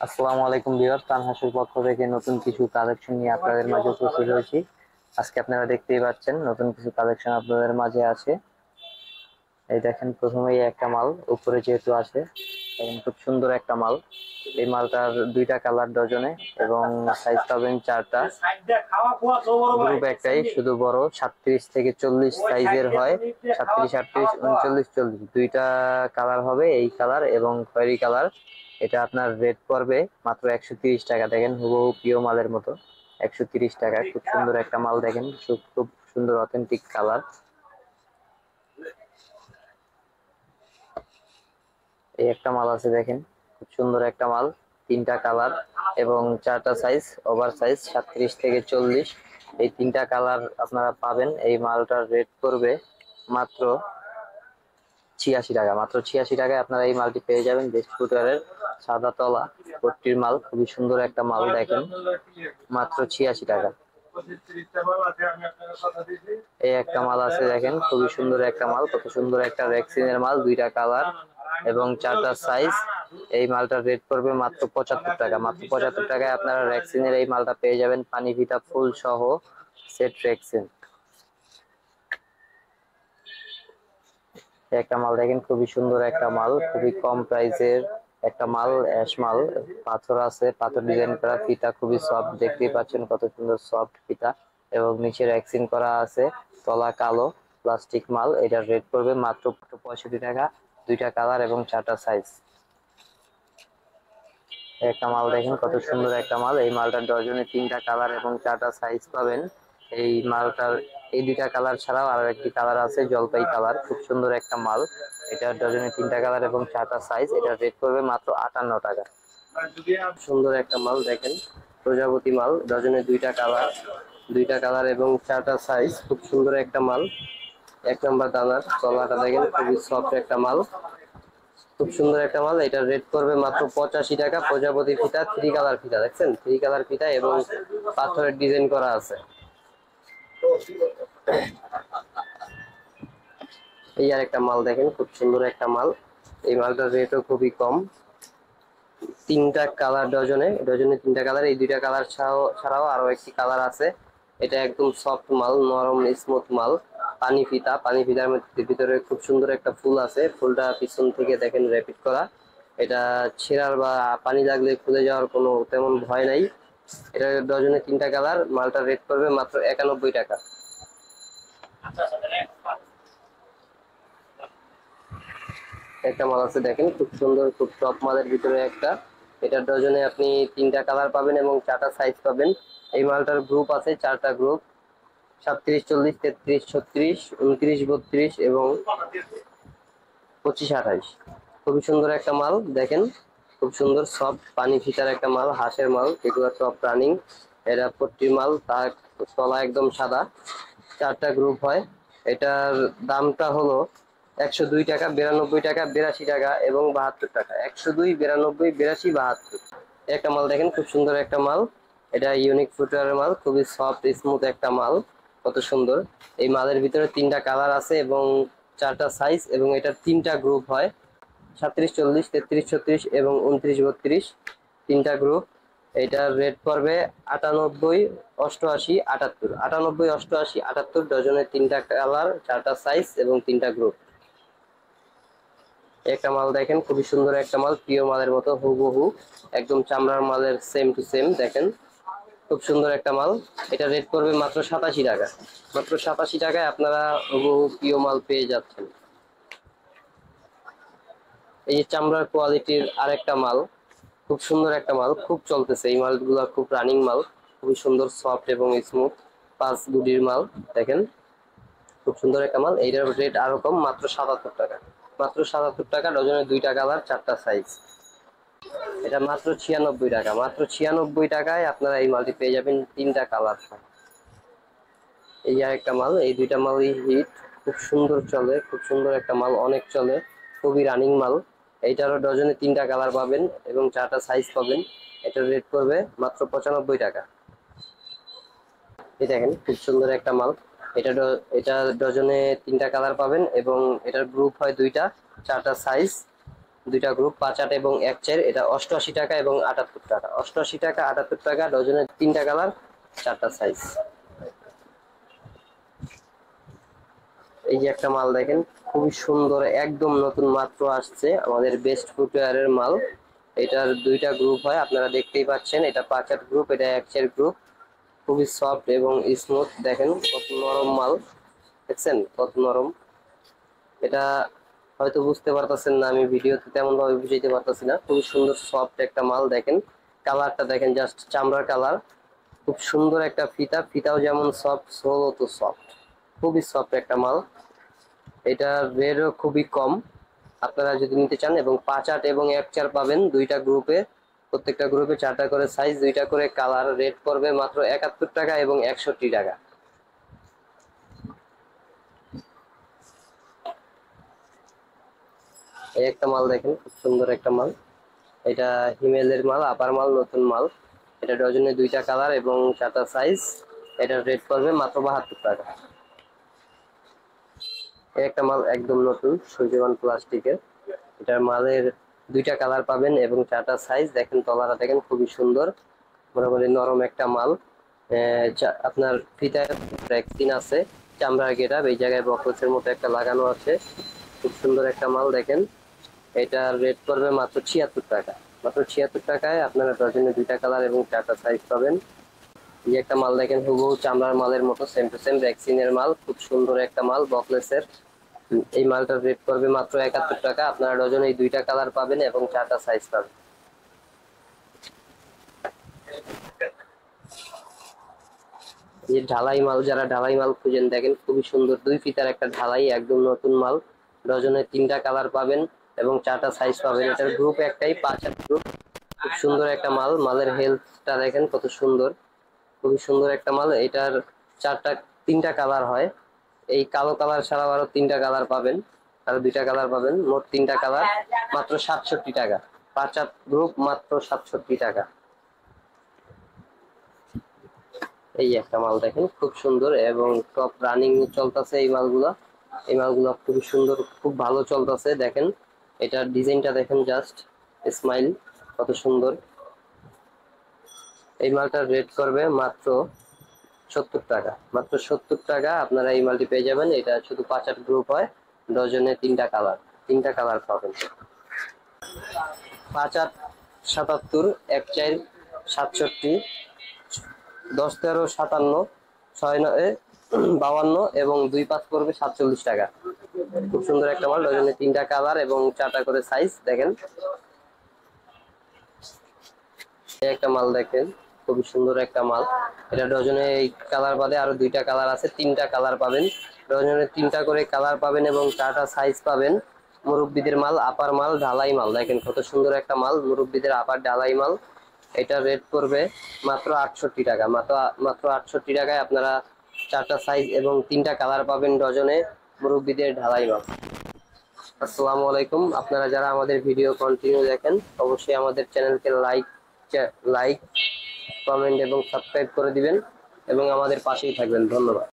আসসালামু আলাইকুম ভিউয়ার্স, তানহাসের পক্ষ থেকে নতুন কিছু কালেকশন নিয়ে আপনাদের মাঝে উপস্থিত হয়েছি। আজকে আপনারা দেখতেই পাচ্ছেন নতুন কিছু কালেকশন আপনাদের মাঝে আছে। এই দেখেন, প্রথমেই একটা মাল উপরে যেহেতু আছে, দেখেন খুব সুন্দর একটা মাল। এই মালটার দুইটা কালার ডজনে এবং সাইজ পাবেন চারটা। গ্রুপ একটাই, শুধু বড় 37 থেকে 40 সাইজের হয়। 37, 38, 39, 40 দুইটা কালার হবে, এই কালার এবং খয়েরি কালার। এটা আপনার রেট পড়বে মাত্র 130 টাকা। দেখেন হুবহু প্রিয় মালের মতো 130 টাকা। খুব সুন্দর একটা মাল, দেখেন খুব খুব সুন্দর অথেন্টিক কালার। এই একটা মাল আছে, দেখেন খুব সুন্দর একটা মাল, তিনটা কালার এবং চারটা সাইজ, ওভার সাইজ 37 থেকে 40। এই তিনটা কালার আপনারা পাবেন। এই মালটার রেট করবে মাত্র 86 টাকা। মাত্র 86 টাকায় আপনারা এই মালটি পেয়ে যাবেন। বেস্ট ফুটওয়্যারের সাদা তলা পট্টির মাল, খুবই সুন্দর একটা মাল, দেখেন মাত্র 86 টাকা। এই একটা মাল আছে, দেখেন খুবই সুন্দর একটা মাল, কত সুন্দর একটা রেক্সিনের মাল, দুইটা কালার এবং চারটা সাইজ। এই মালটার রেট পড়বে মাত্র 75 টাকা। মাত্র 75 টাকায় আপনারা রেক্সিনের এই মালটা পেয়ে যাবেন, পানি ভিটা ফুল সহ সেট রেক্সিন। একটা মাল দেখেন, খুবই সুন্দর একটা মাল, খুবই কম প্রাইসের একটা মাল, অ্যাশ মাল। পাথর আছে, পাথর ডিজাইন করা, ফিতা খুবই সফট, দেখতেই পাচ্ছেন কত সুন্দর সফট ফিতা এবং নিচে রেক্সিন করা আছে, তলা কালো প্লাস্টিক মাল। এটার রেট পড়বে মাত্র 65 টাকা, দুইটা কালার এবং চারটা সাইজ। একটা মাল দেখেন কত সুন্দর একটা মাল, এই মালটার ডজনে তিনটা কালার এবং চারটা সাইজ পাবেন। এই মালটার এই দুইটা কালার ছাড়াও আরো একটি কালার আছে, জলপাই কালার, খুব সুন্দর একটা মাল। এটার ডজনে তিনটা কালার এবং চারটা সাইজ। এটার রেট পড়বে মাত্র 58 টাকা। সুন্দর একটা মাল, দেখেন প্রজাপতি মাল, ডজনে দুইটা কালার এবং চারটা সাইজ, খুব সুন্দর একটা মাল। এক নম্বর দানার তলাটা দেখেন, খুবই সফট একটা মাল, খুব সুন্দর একটা মাল। এটার রেট করবে মাত্র 85 টাকা। প্রজাপতি ফিতা, থ্রি কালার ফিতা, দেখছেন থ্রি কালার ফিতা এবং পাথরের ডিজাইন করা আছে। এই আর একটা মাল দেখেন, খুব সুন্দর একটা মাল, এই মালটার রেটও খুবই কম। তিনটা কালার ডজনে, ডজনে তিনটা কালার, এই দুইটা কালার ছাড়াও আরো একটি কালার আছে। এটা একদম সফট মাল, নরম স্মুথ মাল, পানি ফিতা, পানি ফিতার ভিতরে খুব সুন্দর একটা ফুল আছে, ফুলটা পিছন থেকে দেখেন র্যাপিড করা। এটা ছেঁড়ার বা পানি লাগলে খুলে যাওয়ার কোনো তেমন ভয় নাই। এটা ডজনে তিনটা কালার, মালটার রেট করবে মাত্র 91 টাকা। একটা মাল আছে, দেখেন খুব সুন্দর, খুব টপ মালের ভিতরে একটা। এটার ডজনে আপনি তিনটা কালার পাবেন এবং চারটা সাইজ পাবেন। এই মালটার গ্রুপ আছে, চারটা গ্রুপ, 37, 40, 33, 36, 29, 32 এবং 25, 28। খুবই সুন্দর একটা মাল, দেখেন খুব সুন্দর সফট পানি ফিটার একটা মাল, হাঁসের মাল, এগুলো সব রানিং। এটা পট্টির মাল, তার তলা একদম সাদা, চারটা গ্রুপ হয়। এটার দামটা হলো 102 টাকা, 92 টাকা, 82 টাকা এবং 72 টাকা। 102, 92, 82, 72। একটা মাল দেখেন, খুব সুন্দর একটা মাল, এটা ইউনিক ফুটওয়্যারের মাল, খুবই সফট স্মুথ একটা মাল, কত সুন্দর। এই মালের ভিতরে তিনটা কালার আছে এবং চারটা সাইজ এবং এটার তিনটা গ্রুপ হয়, 37, 40, 33, 36 এবং 29, 32 তিনটা গ্রুপ। এটার রেট পড়বে 98, 88, 78। 98, 88, 78 ডজনে তিনটা কালার, চারটা সাইজ এবং তিনটা গ্রুপ। একটা মাল দেখেন, খুবই সুন্দর একটা মাল, প্রিয় মালের মতো হুবহু একদম চামড়ার মালের সেম টু সেম, দেখেন খুব সুন্দর একটা মাল। এটা রেট পড়বে মাত্র 87 টাকা। মাত্র 87 টাকায় আপনারা হুবহু প্রিয় মাল পেয়ে যাচ্ছেন। এই যে চামড়ার কোয়ালিটির আরেকটা মাল, খুব সুন্দর একটা মাল, খুব চলতেছে এই মালগুলা, খুব রানিং মাল, খুবই সুন্দর সফট এবং স্মুথ, 5 গুডির মাল, দেখেন খুব সুন্দর একটা মাল। এইটার রেট আরো কম, মাত্র 77 টাকা। মাত্র 77 টাকা, ডজনে দুইটা কালার, চারটা সাইজ। এটা মাত্র 96 টাকা। মাত্র 96 টাকায় আপনারা এই মালটি পেয়ে যাবেন, তিনটা কালার। এই আর একটা মাল, এই দুইটা মালই হিট, খুব সুন্দর চলে, খুব সুন্দর একটা মাল, অনেক চলে, খুবই রানিং মাল। এইটারও ডজনে তিনটা কালার পাবেন এবং চারটা সাইজ পাবেন। এটার রেট পড়বে মাত্র 95 টাকা। এই দেখেন খুব সুন্দর একটা মাল, এটা ডজনে তিনটা কালার পাবেন এবং এটার গ্রুপ হয় দুইটা, চারটা সাইজ। দুইটা গ্রুপ 5-8 এবং 1-4, এটা 88 টাকা এবং 78 টাকা। 88 টাকা 78 টাকা, ডজনে 3টা কালার, 4টা সাইজ। এই যে একটা মাল দেখেন, খুবই সুন্দর, একদম নতুন, মাত্র আসছে, আমাদের বেস্ট ফুটওয়্যারের মাল। এটার দুইটা গ্রুপ হয়, আপনারা দেখতেই পাচ্ছেন, এটা 5-8 গ্রুপ, এটা 1-4 গ্রুপ। খুবই সফট এবং স্মুথ, দেখেন কত নরম মাল, দেখছেন কত নরম। এটা হয়তো বুঝতে পারতেছেন না, আমি ভিডিওতে তেমন ভাবে বুঝাইতে পারতেছি না। খুবই সুন্দর সফট একটা মাল, দেখেন কালারটা দেখেন, জাস্ট চামড়ার কালার। খুব সুন্দর একটা ফিতা, ফিতাও যেমন সফট, সোলও তো সফট, খুবই সফট একটা মাল। এটা রেটও খুবই কম, আপনারা যদি নিতে চান। এবং 5-8 এবং 1-4 পাবেন দুইটা গ্রুপে, প্রত্যেকটা গ্রুপে 4টা করে সাইজ, দুইটা করে কালার। রেট পড়বে মাত্র 71 টাকা এবং 61 টাকা। এই একটা মাল দেখেন, খুব সুন্দর একটা মাল। এটা হিমেলের মাল, আপার মাল, নতুন মাল। এটা ডজনে দুইটা কালার এবং 4টা সাইজ। এটার রেট পড়বে মাত্র 72 টাকা। এই একটা মাল একদম নতুন, সূর্যবান প্লাস্টিকের। এটার মালের দুইটা কালার পাবেন এবং 4টা সাইজ। দেখেন তলাটা দেখেন, খুবই সুন্দর, মোটামুটি নরম একটা মাল। আপনার ফিতায় ভ্যাকসিন আছে, চামড়ার গেটআপ, এই জায়গায় বক্সের মতো একটা লাগানো আছে। খুব সুন্দর একটা মাল, দেখেন। এটার রেট পড়বে মাত্র 76 টাকা। মাত্র 76 টাকায় আপনারা ডজনে দুইটা কালার এবং 4টা সাইজ পাবেন। এই একটা মাল দেখেন, হুবহু চামড়ার মালের মতো, সেম টু সেম ভ্যাকসিনের মাল, খুব সুন্দর একটা মাল, বকলেসের। এই মালটার রেট পড়বে মাত্র 71 টাকা। আপনারা ডজনে এই দুইটা কালার পাবেন এবং 4টা সাইজ পাবেন। এই ঢালাই মাল, যারা ঢালাই মাল খুঁজেন, দেখেন খুবই সুন্দর, 2 ফিতার একটা ঢালাই, একদম নতুন মাল। ডজনে 3টা কালার পাবেন এবং 4টা সাইজ পাবেন। এটার গ্রুপ একটাই, 5-8 গ্রুপ। খুব সুন্দর একটা মাল, মালের হেলথটা দেখেন কত সুন্দর, খুবই সুন্দর একটা মাল। এটার 3টা কালার হয়, এই কালো কালার ছাড়াও আরো 3টা কালার পাবেন, আরো 2টা কালার পাবেন, মোট 3টা কালার, মাত্র 67 টাকা। 5-8 গ্রুপ, মাত্র 67 টাকা। এই একটা মাল দেখেন, খুব সুন্দর এবং টপ রানিং চলতেছে এই মালগুলা। এই মালগুলা খুবই সুন্দর, খুব ভালো চলতেছে, দেখেন এটার ডিজাইনটা দেখেন, জাস্ট স্মাইল, কত সুন্দর। এই মালটার রেট করবে মাত্র 70 টাকা। মাত্র 70 টাকা আপনারা এই মালটি পেয়ে যাবেন। এটা শুধু 5-8 গ্রুপ হয়, ডজনে 3টা কালার, 3টা কালার পাবেন। 5-8 77, 1-4 67, 10-13 57, 6-9 52 এবং 2-5 করবে 47 টাকা। খুব সুন্দর একটা মাল, ডজনে 3টা কালার এবং 4টা করে সাইজ, দেখেন। এই একটা মাল দেখেন, খুবই সুন্দর একটা মাল। এটা ডজনে এই কালার বাদে আরো 2টা কালার আছে, 3টা কালার পাবেন। ডজনে 3টা করে কালার পাবেন এবং 4টা সাইজ পাবেন। মুরব্বিদের মাল, আপার মাল, ঢালাই মাল, দেখেন কত সুন্দর একটা মাল, মুরব্বিদের আপার ঢালাই মাল। এটা রেট করবে মাত্র 68 টাকা। মাত্র 68 টাকায় আপনারা 4টা সাইজ এবং 3টা কালার পাবেন ডজনে, মুরব্বিদের ঢালাই মাল। আসসালামু আলাইকুম। আপনারা যারা আমাদের ভিডিও কন্টিনিউ দেখেন, অবশ্যই আমাদের চ্যানেলকে লাইক, কমেন্ট এবং সাবস্ক্রাইব করে দিবেন এবং আমাদের পাশেই থাকবেন। ধন্যবাদ।